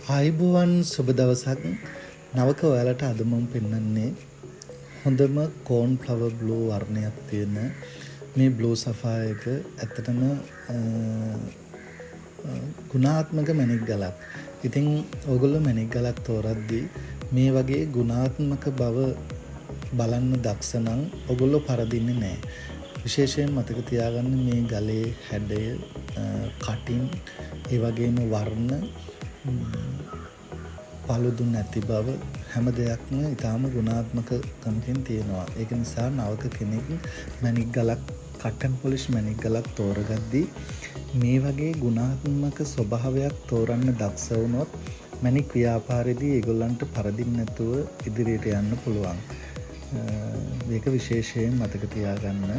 ආයුබෝවන් සුබ දවසක්. නවක ඔයාලට අද මම පෙන්වන්නේ හොඳම කෝන්ෆ්ලවර් බ්ලූ වර්ණයක් තියෙන මේ බ්ලූ සෆායර් එක. ඇත්තටම ගුණාත්මක මැණික් ගලක්. ඉතින් ඔයගොල්ලෝ මැණික් ගලක් තෝරද්දී මේ වගේ ගුණාත්මක බව බලන්න දක්ෂ නම් ඔයගොල්ලෝ පරදින්නේ නැහැ. විශේෂයෙන් මතක තියාගන්න මේ ගලේ හැඩය, කටින්, ඒ වගේම වර්ණ, paludu නැති බව හැම දෙයක්ම ඊටාම ගුණාත්මකකමකින් තියෙනවා. ඒක නිසා නවක කෙනෙක් මැණික් ගලක්, කටන් පොලිෂ් මැණික් ගලක් තෝරගද්දී මේ වගේ ගුණාත්මක ස්වභාවයක් තෝරන්න දක්ෂ වුණොත් මැණික් ව්‍යාපාරයේදී ඒගොල්ලන්ට පරදින්න නැතුව ඉදිරියට යන්න පුළුවන්. මේක විශේෂයෙන් මතක තියාගන්න.